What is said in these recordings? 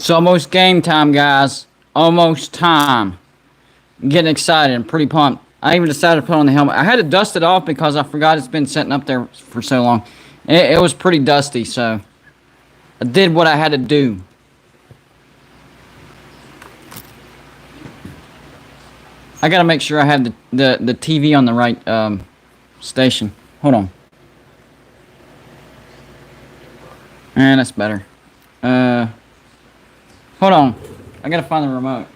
It's almost game time, guys. Almost time. I'm getting excited. I'm pretty pumped. I even decided to put on the helmet. I had to dust it off because I forgot it's been sitting up there for so long. It was pretty dusty, so I did what I had to do. I gotta make sure I have the TV on the right station. Hold on. And that's better. Hold on. I gotta find the remote.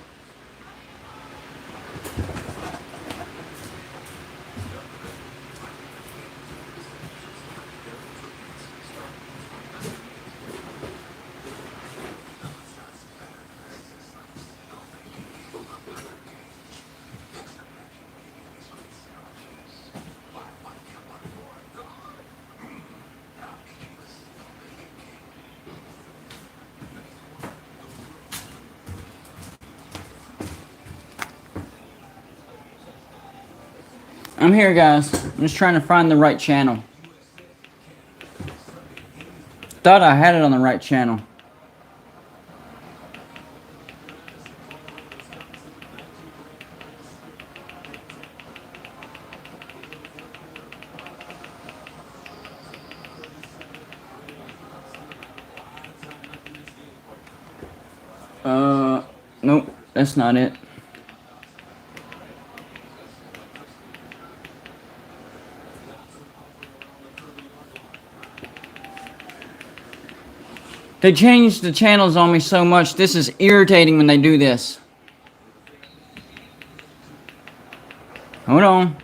I'm here, guys. I'm just trying to find the right channel. Thought I had it on the right channel. Nope, that's not it. They changed the channels on me so much. This is irritating when they do this. Hold on.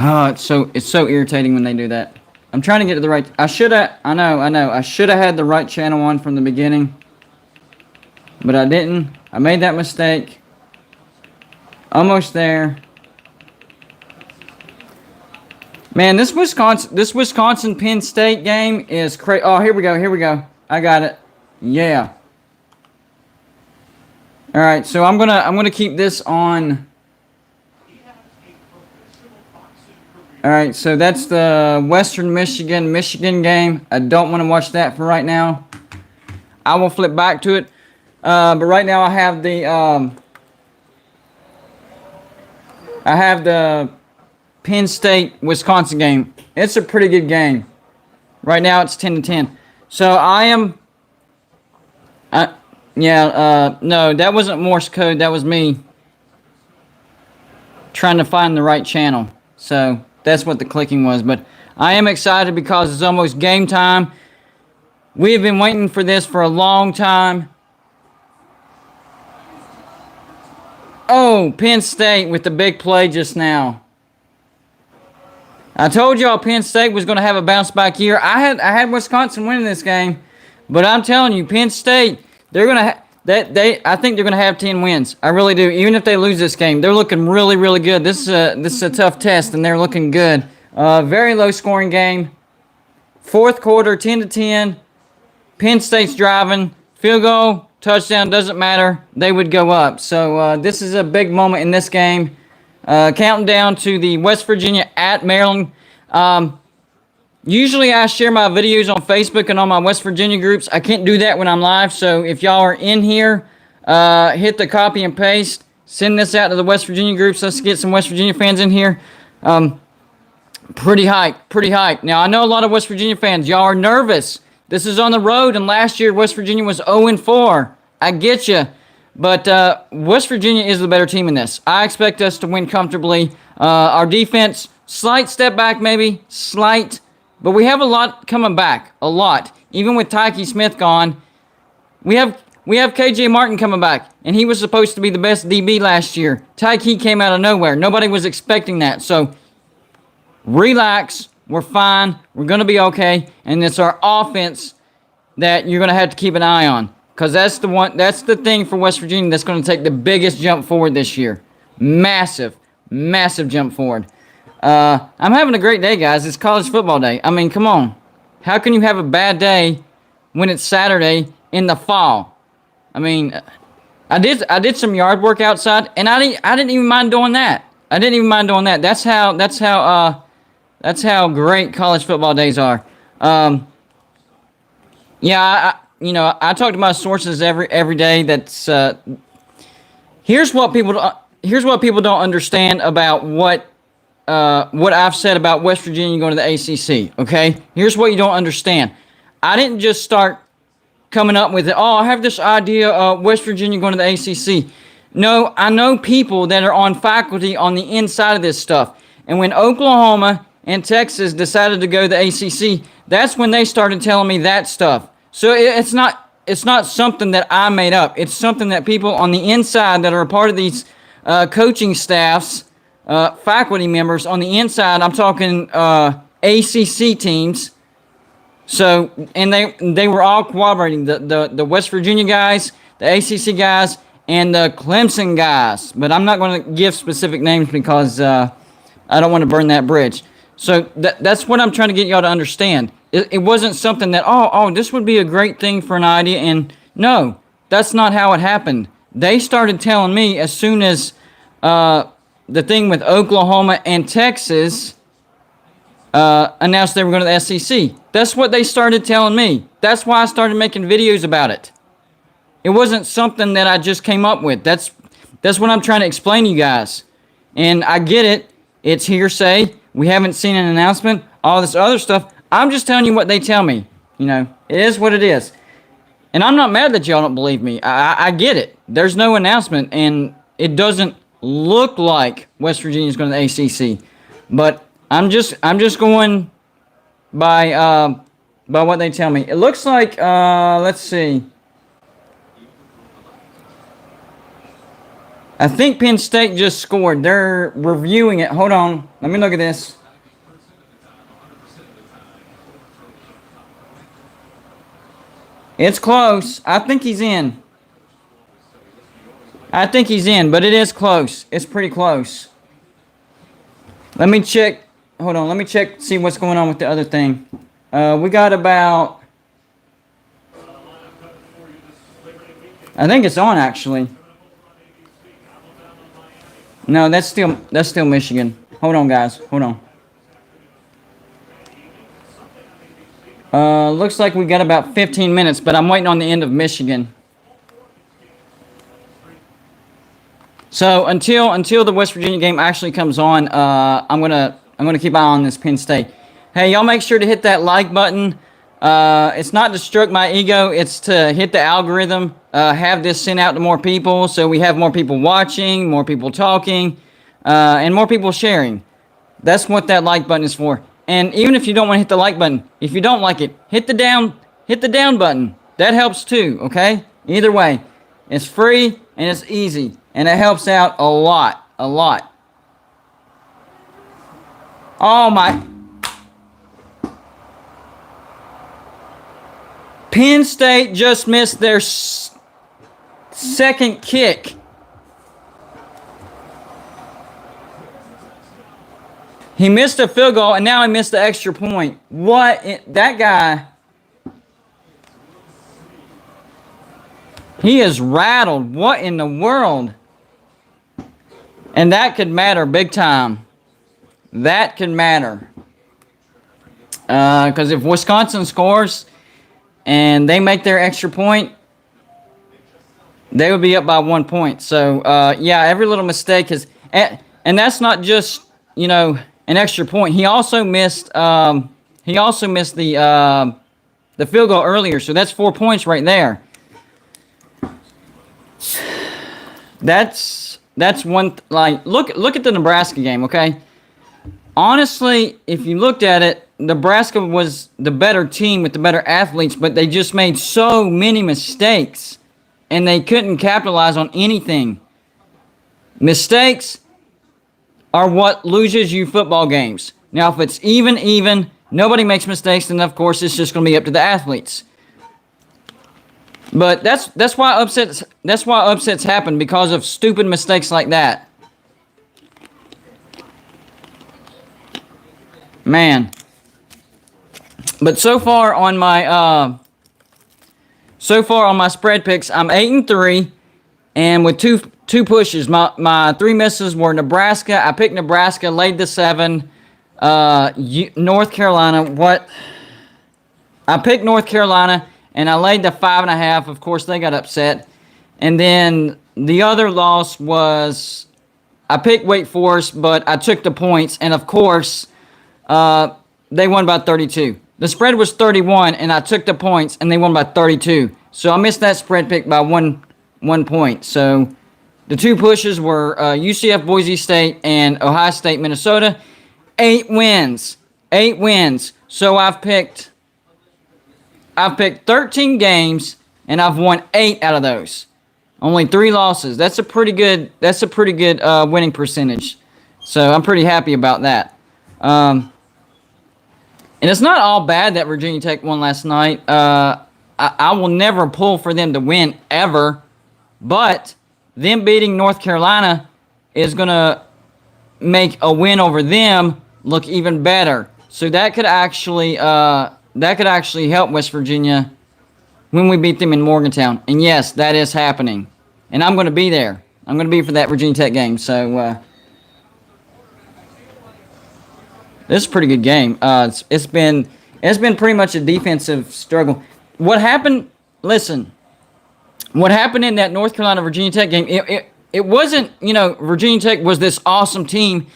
Oh, it's so irritating when they do that. I'm trying to get to the right. I should have. I know. I should have had the right channel on from the beginning, but I didn't. I made that mistake. Almost there. Man, this Wisconsin Penn State game is crazy. Oh, here we go. I got it. Yeah. All right, so I'm gonna keep this on. All right, so that's the Western Michigan game. I don't want to watch that for right now. I will flip back to it, but right now I have the Penn State Wisconsin game. It's a pretty good game. Right now it's 10-10. So no, that wasn't Morse code. That was me trying to find the right channel. So that's what the clicking was. But I am excited because it's almost game time. We have been waiting for this for a long time. Oh, Penn State with the big play just now. I told y'all Penn State was going to have a bounce back year. I had Wisconsin winning this game, but I'm telling you, Penn State, they're going to I think they're going to have 10 wins. I really do. Even if they lose this game, they're looking really, really good. This is a tough test, and they're looking good. Very low scoring game. Fourth quarter, 10-10. Penn State's driving. Field goal, touchdown, doesn't matter. They would go up. So this is a big moment in this game. Counting down to the West Virginia at Maryland. Usually I share my videos on Facebook and on my West Virginia groups. I can't do that when I'm live. So if y'all are in here, hit the copy and paste. Send this out to the West Virginia groups. Let's get some West Virginia fans in here. Pretty hype. Now, I know a lot of West Virginia fans. Y'all are nervous. This is on the road, and last year West Virginia was 0-4. I get you. But West Virginia is the better team in this. I expect us to win comfortably. Our defense, slight step back maybe, slight. But we have a lot coming back, a lot. Even with Tyke Smith gone, we have KJ Martin coming back, and he was supposed to be the best DB last year. Tyke came out of nowhere. Nobody was expecting that. So relax. We're fine. We're going to be okay. And it's our offense that you're going to have to keep an eye on. Because that's the thing for West Virginia that's going to take the biggest jump forward this year. Massive jump forward. I'm having a great day, guys. It's college football day. I mean, come on. How can you have a bad day when it's Saturday in the fall? I mean, I did some yard work outside, and I didn't even mind doing that. I didn't even mind doing that. That's how great college football days are. Yeah, I talk to my sources every day. That's here's what people don't understand about what I've said about West Virginia going to the ACC. Okay, here's what you don't understand. I didn't just start coming up with it. Oh, I have this idea of West Virginia going to the ACC. No, I know people that are on faculty on the inside of this stuff. And when Oklahoma and Texas decided to go to the ACC, that's when they started telling me that stuff. So it's not something that I made up. It's something that people on the inside that are a part of these coaching staffs, faculty members on the inside, I'm talking ACC teams. So, and they were all cooperating, the West Virginia guys, the ACC guys, and the Clemson guys. But I'm not going to give specific names because I don't want to burn that bridge. So that's what I'm trying to get y'all to understand. It wasn't something that, this would be a great thing for an idea. And no, that's not how it happened. They started telling me as soon as the thing with Oklahoma and Texas announced they were going to the SEC. That's what they started telling me. That's why I started making videos about it. It wasn't something that I just came up with. That's what I'm trying to explain to you guys. And I get it. It's hearsay. We haven't seen an announcement. All this other stuff. I'm just telling you what they tell me. It is what it is. And I'm not mad that y'all don't believe me. I get it. There's no announcement, and it doesn't look like West Virginia's going to the ACC. But I'm just going by what they tell me. It looks like let's see. I think Penn State just scored. They're reviewing it. Hold on. Let me look at this. It's close. I think he's in. But it is close. It's pretty close. Let me check. Hold on. Let me check, see what's going on with the other thing. We got about... I think it's on, actually. No, that's still Michigan. Hold on, guys. Hold on. Looks like we got about 15 minutes, but I'm waiting on the end of Michigan. So until the West Virginia game actually comes on, I'm gonna keep an eye on this Penn State. Hey, y'all make sure to hit that like button. It's not to stroke my ego. It's to hit the algorithm. Have this sent out to more people, so we have more people watching, more people talking, and more people sharing. That's what that like button is for. And even if you don't want to hit the like button, if you don't like it, hit the down button. That helps too. Okay. Either way, it's free and it's easy, and it helps out a lot. Oh my. Penn State just missed their second kick. He missed a field goal, and now he missed the extra point. That guy, he is rattled. What in the world? And that could matter big time. That could matter. Because if Wisconsin scores and they make their extra point, they would be up by 1 point. So, yeah, every little mistake is... And that's not just, an extra point. He also missed the field goal earlier, so that's 4 points right there. That's one look at the Nebraska game, okay? Honestly, if you looked at it, Nebraska was the better team with the better athletes, but they just made so many mistakes, and they couldn't capitalize on anything. Mistakes are what loses you football games. Now, if it's even, nobody makes mistakes, then of course it's just going to be up to the athletes. But that's why upsets happen, because of stupid mistakes like that. Man. But so far on my spread picks, I'm 8-3. And with two pushes, my three misses were Nebraska. I picked Nebraska, laid the 7. North Carolina, I picked North Carolina, and I laid the 5.5. Of course, they got upset. And then the other loss was I picked Wake Forest, but I took the points. And, of course, they won by 32. The spread was 31, and I took the points, and they won by 32. So I missed that spread pick by one point. So the two pushes were UCF Boise State and Ohio State Minnesota. 8 wins. 8 wins. So I've picked 13 games, and I've won 8 out of those. Only 3 losses. That's a pretty good winning percentage. So I'm pretty happy about that. And it's not all bad that Virginia Tech won last night. I will never pull for them to win ever, but them beating North Carolina is going to make a win over them look even better. So that could actually help West Virginia when we beat them in Morgantown. And yes, that is happening. And I'm going to be there. I'm going to be for that Virginia Tech game. So this is a pretty good game. It's been pretty much a defensive struggle. What happened? Listen, what happened in that North Carolina Virginia Tech game? It wasn't, Virginia Tech was this awesome team,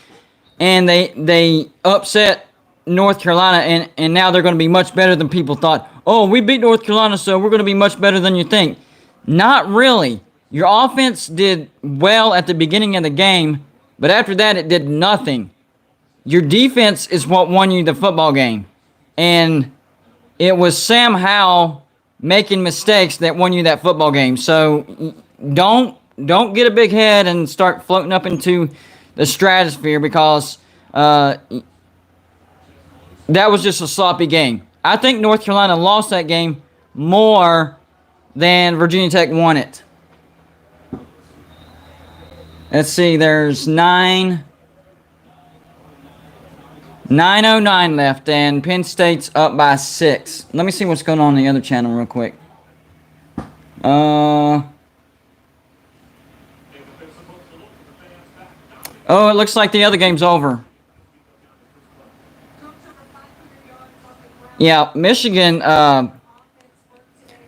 and they upset North Carolina, and now they're going to be much better than people thought. Oh, we beat North Carolina, so we're going to be much better than you think. Not really. Your offense did well at the beginning of the game, but after that, it did nothing. Your defense is what won you the football game. And it was Sam Howell making mistakes that won you that football game. So don't get a big head and start floating up into the stratosphere because that was just a sloppy game. I think North Carolina lost that game more than Virginia Tech won it. Let's see, there's 9:09 left, and Penn State's up by 6. Let me see what's going on the other channel real quick. Oh, it looks like the other game's over. Yeah, Michigan. I'm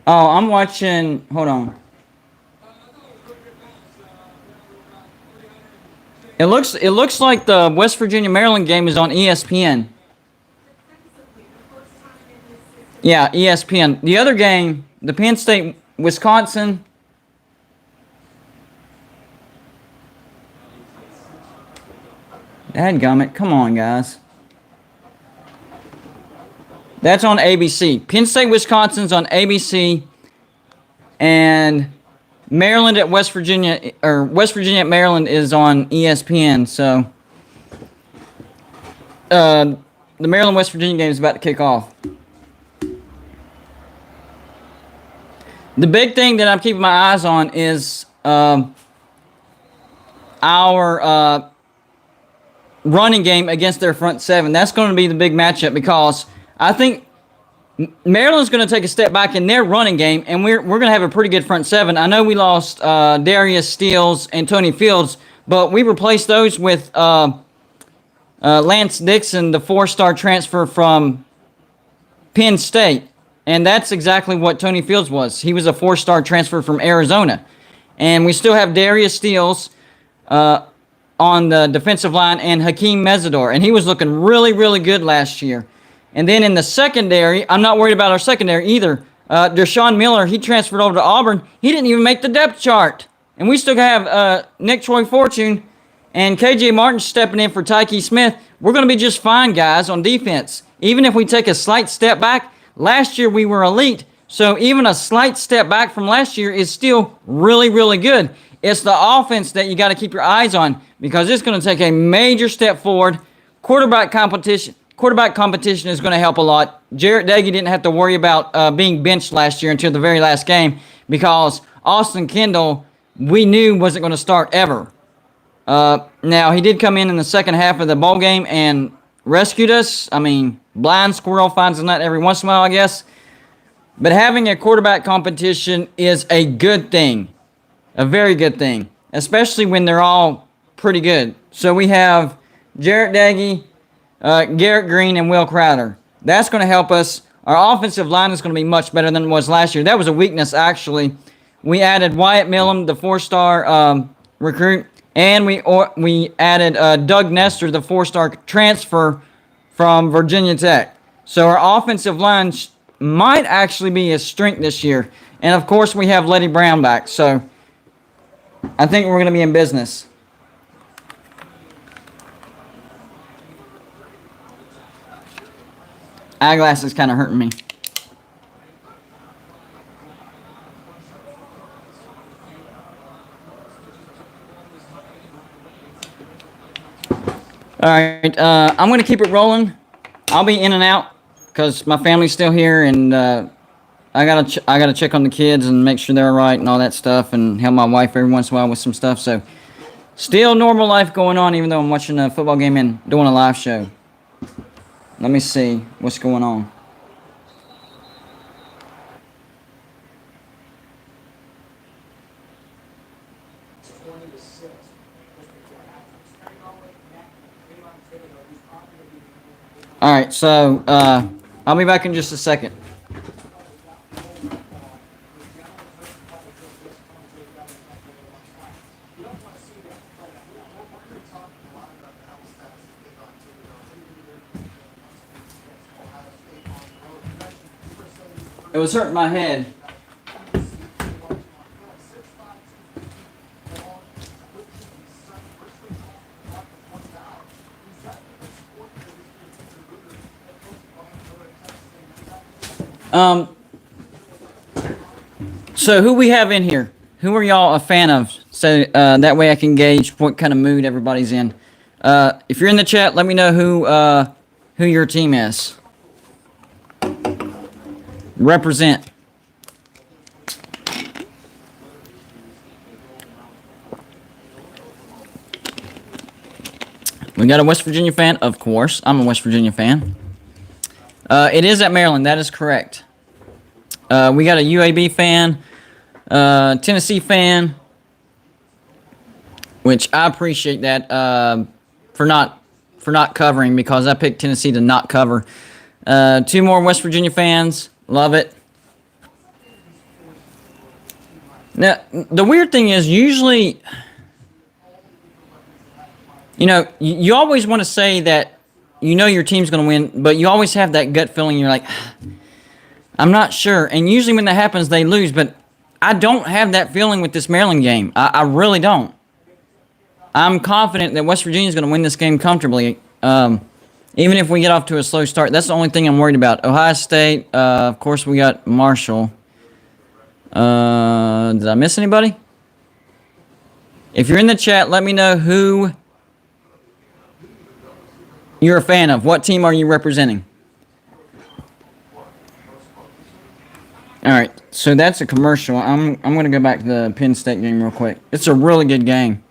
watching. Hold on. It looks like the West Virginia Maryland game is on ESPN. Yeah, ESPN. The other game, the Penn State Wisconsin. Dadgummit, come on, guys. That's on ABC. Penn State Wisconsin's on ABC, and Maryland at West Virginia, or West Virginia at Maryland is on ESPN. So the Maryland-West Virginia game is about to kick off. The big thing that I'm keeping my eyes on is our running game against their front seven. That's going to be the big matchup because I think Maryland's going to take a step back in their running game, and we're going to have a pretty good front seven. I know we lost Darius Steele and Tony Fields, but we replaced those with Lance Dixon, the 4-star transfer from Penn State, and that's exactly what Tony Fields was. He was a 4-star transfer from Arizona, and we still have Darius Steele on the defensive line and Hakeem Mesidor, and he was looking really, really good last year. And then in the secondary, I'm not worried about our secondary either. Deshaun Miller, he transferred over to Auburn. He didn't even make the depth chart. And we still have Nick Troy Fortune and KJ Martin stepping in for Tyke Smith. We're going to be just fine, guys, on defense. Even if we take a slight step back, last year we were elite. So even a slight step back from last year is still really, really good. It's the offense that you got to keep your eyes on because it's going to take a major step forward. Quarterback competition is going to help a lot. Jarrett Doege didn't have to worry about being benched last year until the very last game because Austin Kendall, we knew wasn't going to start ever. Now, he did come in the second half of the bowl game and rescued us. I mean, blind squirrel finds a nut every once in a while, I guess. But having a quarterback competition is a good thing. a very good thing, especially when they're all pretty good. So we have Jarrett Daggy, Garrett Green, and Will Crowder. That's going to help us. Our offensive line is going to be much better than it was last year. That was a weakness, actually. We added Wyatt Millham, the 4-star recruit, and we added Doug Nestor, the 4-star transfer from Virginia Tech. So our offensive line might actually be a strength this year. And, of course, we have Letty Brown back. So I think we're going to be in business. Eyeglass is kind of hurting me. All right, I'm going to keep it rolling. I'll be in and out because my family's still here, and I gotta check on the kids and make sure they're all right and all that stuff, and help my wife every once in a while with some stuff. So, still normal life going on, even though I'm watching a football game and doing a live show. Let me see what's going on. All right, so I'll be back in just a second. It was hurting my head. So who we have in here? Who are y'all a fan of? So that way I can gauge what kind of mood everybody's in. If you're in the chat, let me know who your team is. Represent. We got a West Virginia fan, of course. I'm a West Virginia fan. It is at Maryland. That is correct. We got a UAB fan, Tennessee fan, which I appreciate that for not covering, because I picked Tennessee to not cover. 2 more West Virginia fans. Love it. Now, the weird thing is, usually, you know, you always want to say that you know your team's going to win, but you always have that gut feeling. You're like, I'm not sure. And usually when that happens, they lose. But I don't have that feeling with this Maryland game. I really don't. I'm confident that West Virginia is going to win this game comfortably. Even if we get off to a slow start, that's the only thing I'm worried about. Ohio State, of course, we got Marshall. Did I miss anybody? If you're in the chat, let me know who you're a fan of. What team are you representing? All right, so that's a commercial. I'm going to go back to the Penn State game real quick. It's a really good game.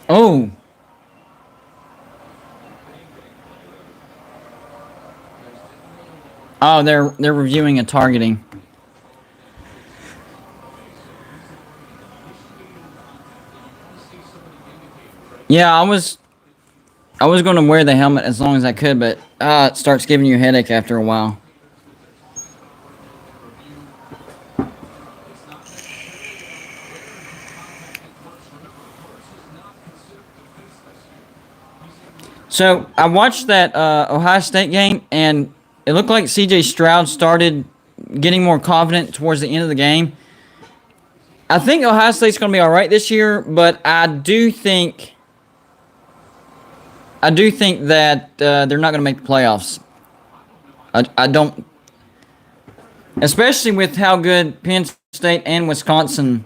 Oh. Oh, they're reviewing a targeting. Yeah, I was going to wear the helmet as long as I could, but it starts giving you a headache after a while. So I watched that Ohio State game, and it looked like C.J. Stroud started getting more confident towards the end of the game. I think Ohio State's going to be all right this year, but I do think that they're not going to make the playoffs. I don't, especially with how good Penn State and Wisconsin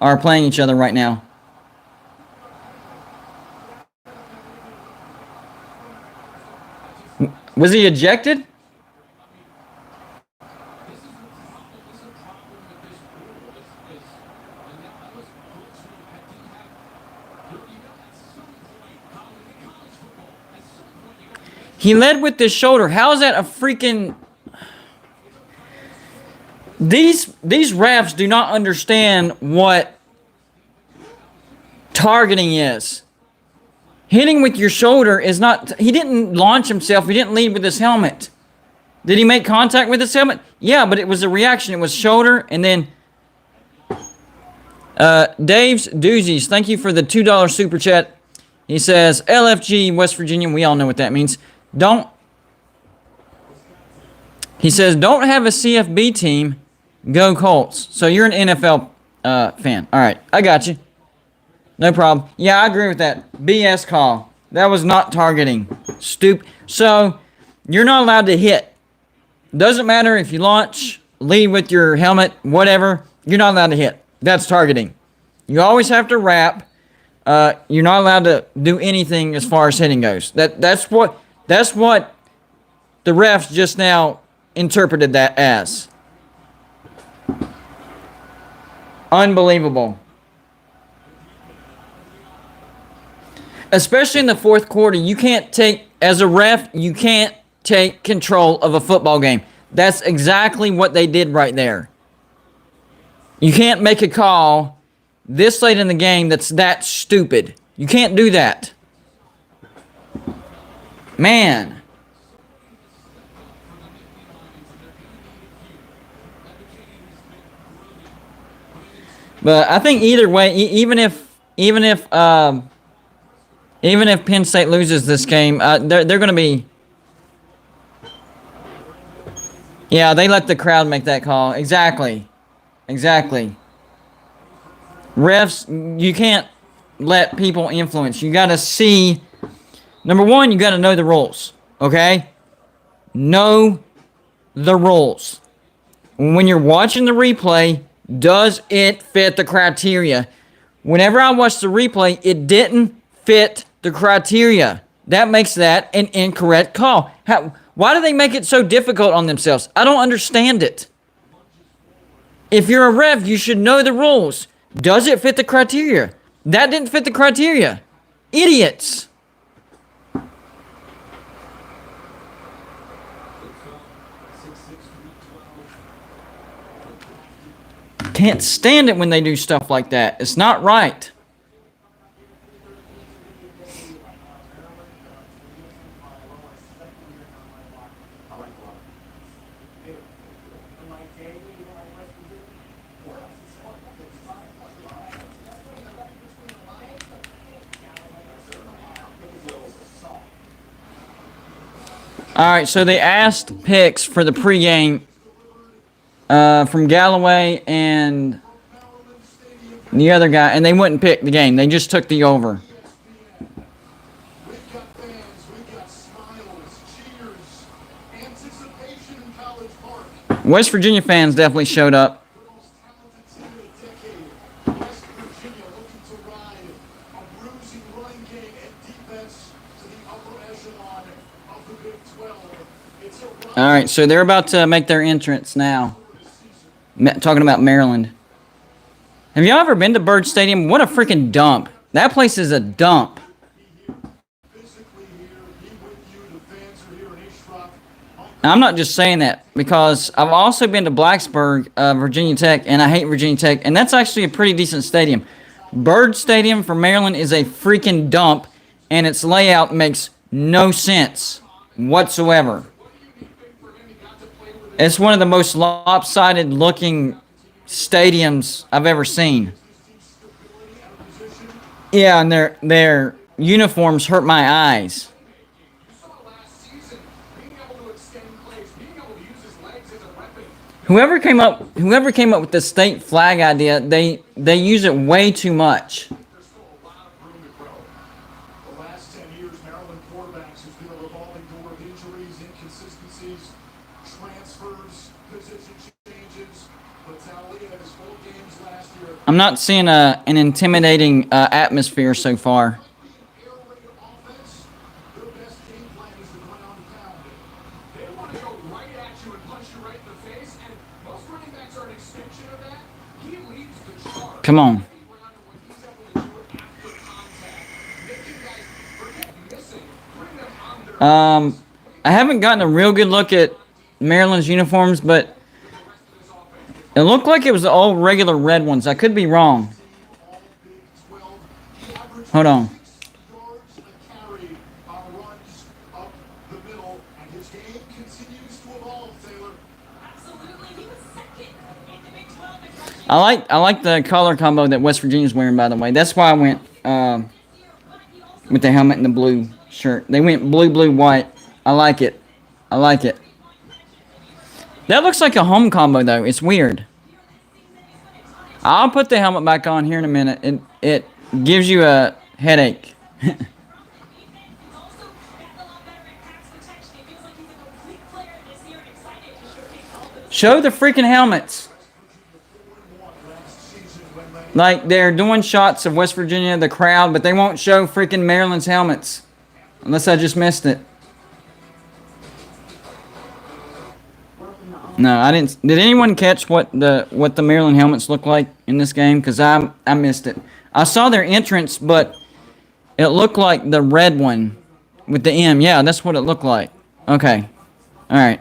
are playing each other right now. Was he ejected? He led with his shoulder. How is that a freaking... These refs do not understand what targeting is. Hitting with your shoulder is not... He didn't launch himself. He didn't lead with his helmet. Did he make contact with his helmet? Yeah, but it was a reaction. It was shoulder, and then... Dave's Doozies, thank you for the $2 super chat. He says, LFG, West Virginia, we all know what that means. He says, don't have a CFB team, go Colts. So you're an NFL fan. All right, I got you. No problem. Yeah, I agree with that. BS call. That was not targeting. Stupid. So, you're not allowed to hit. Doesn't matter if you launch, lead with your helmet, whatever. You're not allowed to hit. That's targeting. You always have to wrap. You're not allowed to do anything as far as hitting goes. That's what the refs just now interpreted that as. Unbelievable. Especially in the fourth quarter, you can't take, as a ref, you can't take control of a football game. That's exactly what they did right there. You can't make a call this late in the game that's that stupid. You can't do that. Man. But I think either way, even if Penn State loses this game, they're going to be... Yeah, they let the crowd make that call. Exactly. Refs, you can't let people influence. You got to see... Number one, you got to know the rules. Okay? Know the rules. When you're watching the replay, does it fit the criteria? Whenever I watched the replay, it didn't fit the criteria. That makes that an incorrect call. Why do they make it so difficult on themselves? I don't understand it. If you're a ref, you should know the rules. Does it fit the criteria? That didn't fit the criteria. Idiots. Can't stand it when they do stuff like that. It's not right. All right, so they asked picks for the pregame from Galloway and the other guy, and they wouldn't pick the game. They just took the over. West Virginia fans definitely showed up. All right, so they're about to make their entrance now. Talking about Maryland. Have y'all ever been to Bird Stadium? What a freaking dump. That place is a dump. I'm not just saying that because I've also been to Blacksburg, Virginia Tech, and I hate Virginia Tech, and that's actually a pretty decent stadium. Bird Stadium for Maryland is a freaking dump, and its layout makes no sense whatsoever. It's one of the most lopsided looking stadiums I've ever seen. Yeah, and their uniforms hurt my eyes. Whoever came up with the state flag idea, they use it way too much. I'm not seeing an intimidating atmosphere so far. Come on. I haven't gotten a real good look at Maryland's uniforms, but it looked like it was the old regular red ones. I could be wrong. Hold on. I like the color combo that West Virginia's wearing, by the way. That's why I went with the helmet and the blue shirt. They went blue, blue, white. I like it. I like it. That looks like a home combo, though. It's weird. I'll put the helmet back on here in a minute. It gives you a headache. Show the freaking helmets. Like, they're doing shots of West Virginia, the crowd, but they won't show freaking Maryland's helmets. Unless I just missed it. No, I didn't. Did anyone catch what the Maryland helmets look like in this game? Because I missed it. I saw their entrance, but it looked like the red one with the M. Yeah, that's what it looked like. Okay. All right.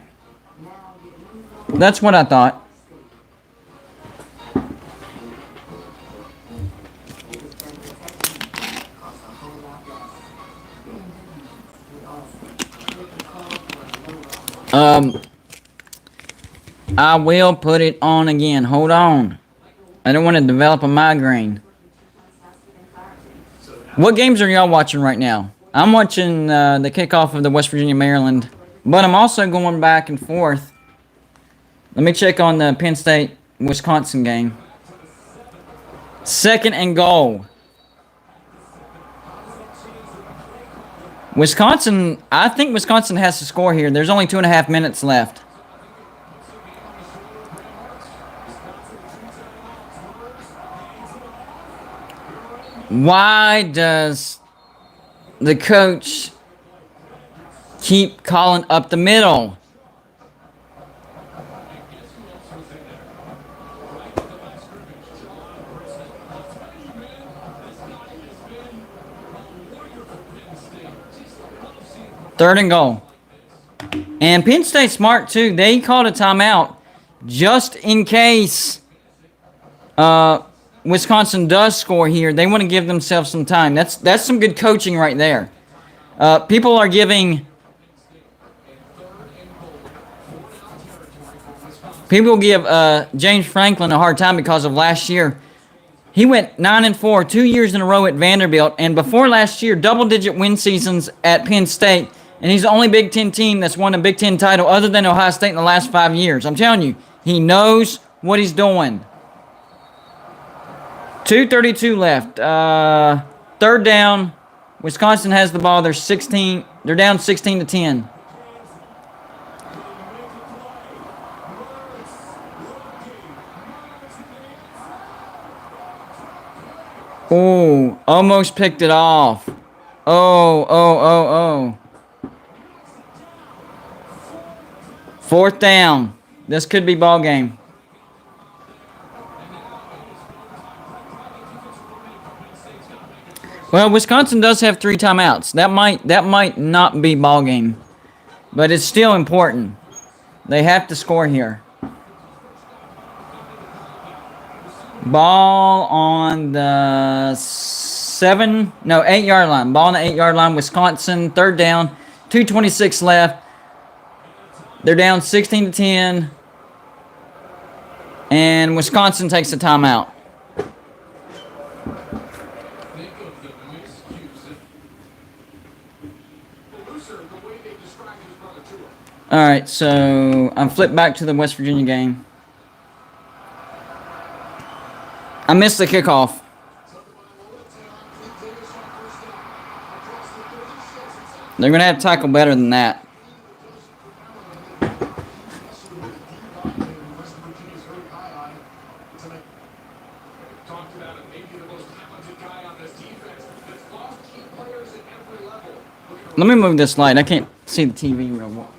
That's what I thought. I will put it on again. Hold on. I don't want to develop a migraine. What games are y'all watching right now? I'm watching the kickoff of the West Virginia-Maryland, but I'm also going back and forth. Let me check on the Penn State-Wisconsin game. 2nd and goal. Wisconsin, I think Wisconsin has to score here. There's only 2.5 minutes left. Why does the coach keep calling up the middle? Third and goal. And Penn State's smart, too. They called a timeout just in case Wisconsin does score here. They want to give themselves some time. That's some good coaching right there. People are giving... People give James Franklin a hard time because of last year. He went 9-4, 2 years in a row at Vanderbilt, and before last year, double-digit win seasons at Penn State. And he's the only Big Ten team that's won a Big Ten title other than Ohio State in the last 5 years. I'm telling you, he knows what he's doing. 2:32 left. Third down. Wisconsin has the ball. They're down 16-10. Oh, almost picked it off. Oh. 4th down. This could be ball game. Well, Wisconsin does have 3 timeouts. That might not be ball game, but it's still important. They have to score here. Ball on the 8-yard line. Ball on the 8-yard line. Wisconsin, 3rd down. 2:26 left. They're down 16-10. And Wisconsin takes a timeout. All right, so I'm flipped back to the West Virginia game. I missed the kickoff. They're going to have to tackle better than that. Let me move this light. I can't see the TV real well.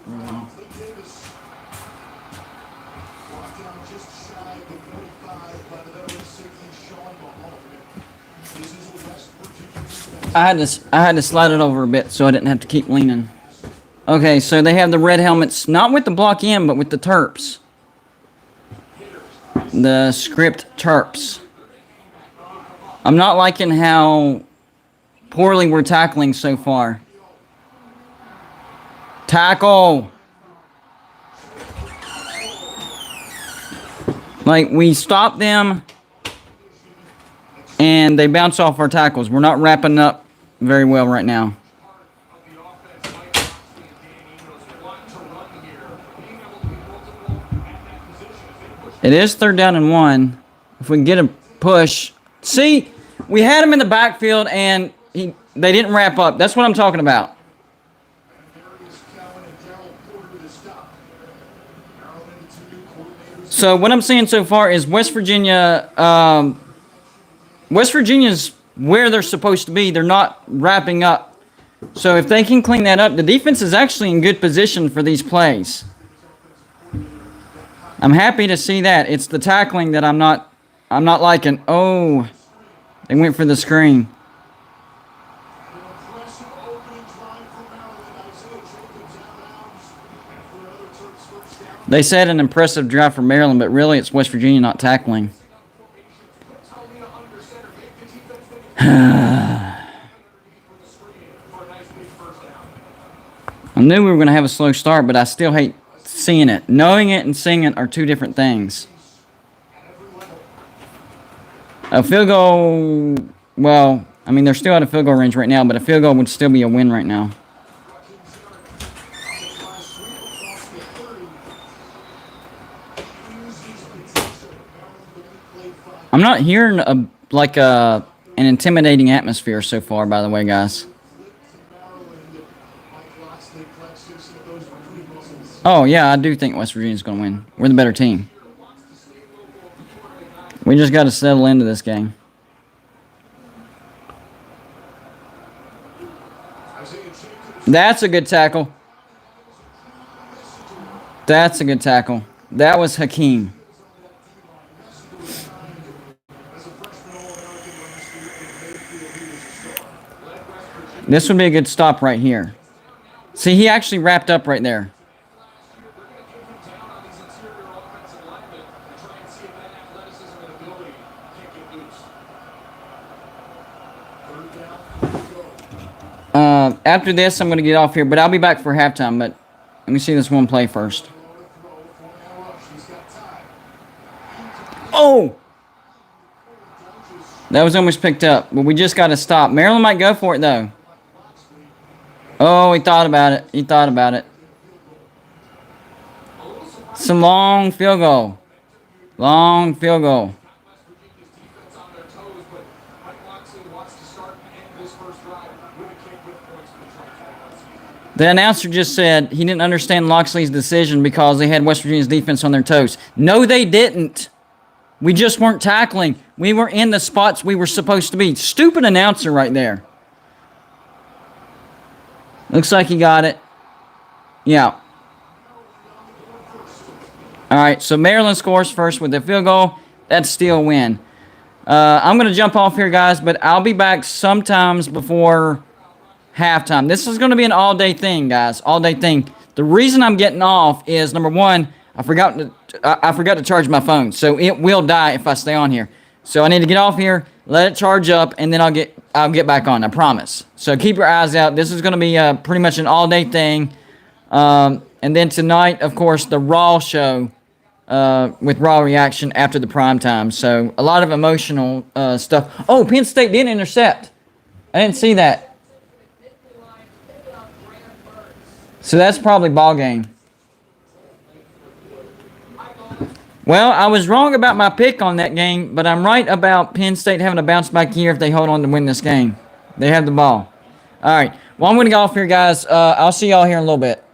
I had to slide it over a bit so I didn't have to keep leaning. Okay, so they have the red helmets, not with the block in, but with the Terps. The script Terps. I'm not liking how poorly we're tackling so far. Tackle! Like, we stop them, and they bounce off our tackles. We're not wrapping up very well right now. It is 3rd down and 1. If we can get a push. See, we had him in the backfield, and they didn't wrap up. That's what I'm talking about. So what I'm seeing so far is West Virginia. West Virginia's where they're supposed to be. They're not wrapping up. So if they can clean that up, the defense is actually in good position for these plays. I'm happy to see that. It's the tackling that I'm not liking. Oh, they went for the screen. They said an impressive drive for Maryland, but really it's West Virginia not tackling. I knew we were going to have a slow start, but I still hate seeing it. Knowing it and seeing it are two different things. A field goal, well, I mean, they're still out of field goal range right now, but a field goal would still be a win right now. I'm not hearing an intimidating atmosphere so far, by the way, guys. Oh, yeah, I do think West Virginia's going to win. We're the better team. We just got to settle into this game. That's a good tackle. That's a good tackle. That was Hakeem. This would be a good stop right here. See, he actually wrapped up right there. After this, I'm going to get off here, but I'll be back for halftime. But let me see this one play first. Oh! That was almost picked up, but we just got to stop. Maryland might go for it, though. Oh, he thought about it. He thought about it. It's a long field goal. Long field goal. The announcer just said he didn't understand Loxley's decision because they had West Virginia's defense on their toes. No, they didn't. We just weren't tackling. We were in the spots we were supposed to be. Stupid announcer right there. Looks like he got it. Yeah. All right, so Maryland scores first with the field goal. That's still a win. I'm going to jump off here, guys, but I'll be back sometimes before halftime. This is going to be an all-day thing, guys. All-day thing. The reason I'm getting off is, number one, I forgot to charge my phone, so it will die if I stay on here. So I need to get off here, let it charge up, and then I'll get back on. I promise. So keep your eyes out. This is going to be pretty much an all-day thing. And then tonight, of course, the Raw show with Raw reaction after the prime time. So a lot of emotional stuff. Oh, Penn State did intercept. I didn't see that. So that's probably ball game. Well, I was wrong about my pick on that game, but I'm right about Penn State having a bounce back year if they hold on to win this game. They have the ball. All right. Well, I'm going to go off here, guys. I'll see y'all here in a little bit.